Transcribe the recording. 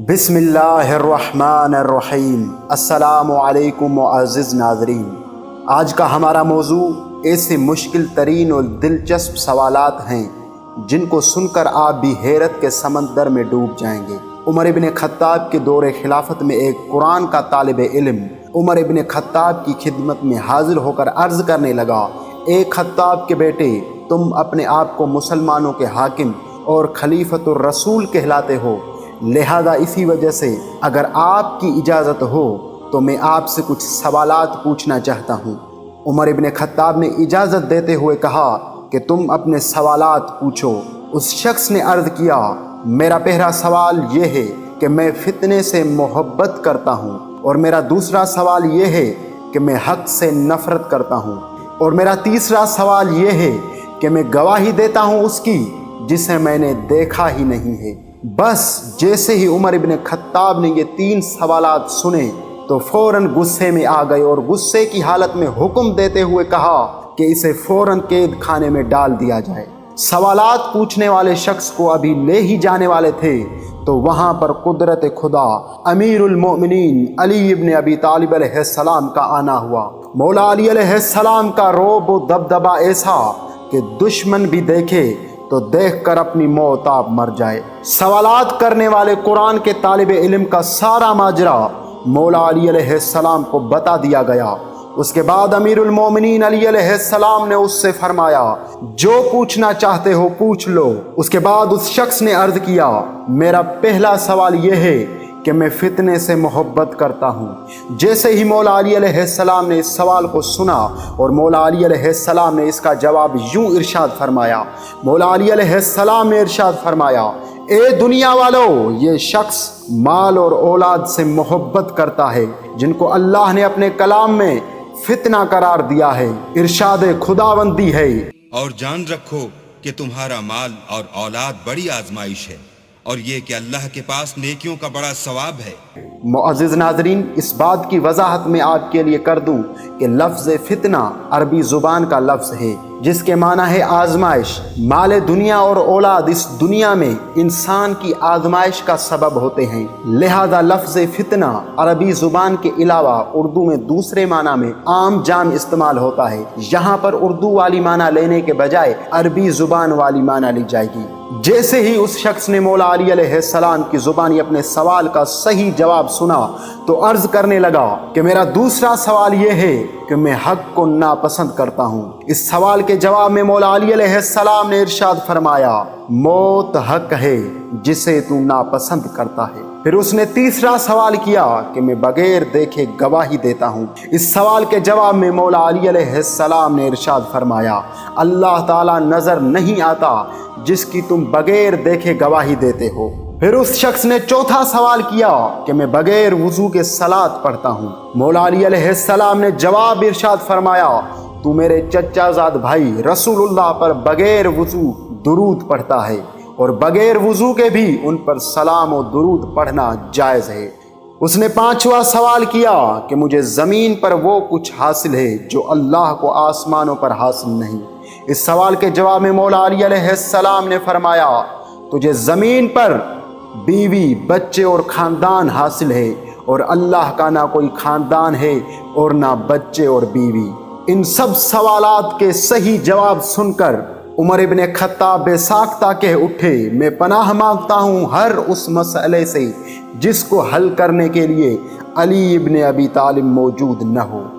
बिस्मिल्लाहिर्रहमानिर्रहीम। अस्सलामु अलैकुम मुअज़्ज़िज़ नाज़रीन। आज का हमारा मौजू ऐसे मुश्किल तरीन और दिलचस्प सवालात हैं जिनको सुनकर आप भी हैरत के समंदर में डूब जाएंगे। उमर इब्न खत्ताब के दौरे खिलाफत में एक कुरान का तालिब इल्म उमर इब्न खत्ताब की खिदमत में हाजिर होकर अर्ज़ करने लगा, ए खत्ताब के बेटे, तुम अपने आप को मुसलमानों के हाकिम और खलीफतुर रसूल कहलाते हो, लिहाजा इसी वजह से अगर आपकी इजाज़त हो तो मैं आपसे कुछ सवालात पूछना चाहता हूँ। उमर इब्न खत्ताब ने इजाज़त देते हुए कहा कि तुम अपने सवालात पूछो। उस शख्स ने अर्ज़ किया, मेरा पहला सवाल ये है कि मैं फितने से मोहब्बत करता हूँ, और मेरा दूसरा सवाल ये है कि मैं हक़ से नफ़रत करता हूँ, और मेरा तीसरा सवाल ये है कि मैं गवाही देता हूँ उसकी जिसे मैंने देखा ही नहीं है। बस जैसे ही उमर इब्न खत्ताब ने ये 3 सवालात सुने तो फ़ौरन गुस्से में आ गए और गुस्से की हालत में हुक्म देते हुए कहा कि इसे फ़ौरन कैद खाने में डाल दिया जाए। सवालात पूछने वाले शख्स को अभी ले ही जाने वाले थे तो वहाँ पर कुदरत खुदा अमीरुल मोमिनीन अली इब्न अबी तालिब अलैहिस्सलाम का आना हुआ। मौला अली अलैहिस्सलाम का रोब व दबदबा ऐसा कि दुश्मन भी देखे तो देखकर अपनी मौत आप मर जाए। सवालात करने वाले कुरान के तालिब इल्म का सारा माजरा मौला अली अलैहिस्सलाम को बता दिया गया। उसके बाद अमीरुल मोमिनीन अली अलैहिस्सलाम ने उससे फरमाया, जो पूछना चाहते हो पूछ लो। उसके बाद उस शख्स ने अर्ज़ किया, मेरा पहला सवाल यह है कि मैं फितने से मोहब्बत करता हूँ। जैसे ही मौला अली अलैहिस्सलाम ने इस सवाल को सुना और मौला अली अलैहिस्सलाम ने इसका जवाब यूं इरशाद फरमाया, मौला अली अलैहिस्सलाम ने इरशाद फरमाया, ए दुनिया वालों, ये शख्स माल और औलाद से मोहब्बत करता है जिनको अल्लाह ने अपने कलाम में फितना करार दिया है। इरशाद खुदाबंदी है, और जान रखो कि तुम्हारा माल और औलाद बड़ी आजमाइश है, और ये कि अल्लाह के पास नेकियों का बड़ा सवाब है। मुअज़्ज़िज़ नाज़रीन, इस बात की वजाहत मैं आपके लिए कर दूं कि लफ्ज़ फितना अरबी ज़ुबान का लफ्ज़ है जिसके माना है आजमाइश। माल दुनिया और औलाद इस दुनिया में इंसान की आजमाइश का सबब होते हैं, लिहाजा लफ्ज़ फितना अरबी ज़ुबान के अलावा उर्दू में दूसरे माना में आम जाम इस्तेमाल होता है। यहाँ पर उर्दू वाली माना लेने के बजाय अरबी ज़ुबान वाली माना ली जाएगी। जैसे ही उस शख्स ने मौला अली अलैहिस्सलाम की ज़ुबानी अपने सवाल का सही जवाब सुना तो अर्ज़ करने लगा कि मेरा दूसरा सवाल यह है कि मैं हक़ को नापसंद करता हूँ। इस सवाल के जवाब में मौला अली अलैहिस्सलाम ने इरशाद फरमाया, मौत हक़ है जिसे तू नापसंद करता है। फिर उसने तीसरा सवाल किया कि मैं बगैर देखे गवाही देता हूँ। इस सवाल के जवाब में मौला अली अलैहिस्सलाम ने इरशाद फरमाया, अल्लाह ताला नज़र नहीं आता जिसकी तुम बगैर देखे गवाही देते हो। फिर उस शख्स ने चौथा सवाल किया कि मैं बगैर वुज़ू के सलात पढ़ता हूँ। मौला अली अलैहिस्सलाम ने जवाब इरशाद फरमाया, तू मेरे चचाजाद भाई रसूलुल्लाह पर बगैर वुज़ू दुरूद पढ़ता है, और बगैर वुज़ू के भी उन पर सलाम और दुरूद पढ़ना जायज़ है। उसने पांचवा सवाल किया कि मुझे ज़मीन पर वो कुछ हासिल है जो अल्लाह को आसमानों पर हासिल नहीं। इस सवाल के जवाब में मौला अली अलैहिस्सलाम ने फरमाया, तुझे ज़मीन पर बीवी, बच्चे और ख़ानदान हासिल है, और अल्लाह का ना कोई ख़ानदान है और ना बच्चे और बीवी। इन सब सवालात के सही जवाब सुनकर उमर इब्न खत्ताब बेसाख्ता कह उठे, मैं पनाह मांगता हूँ हर उस मसले से जिसको हल करने के लिए अली इब्न अबी तालिब मौजूद न हो।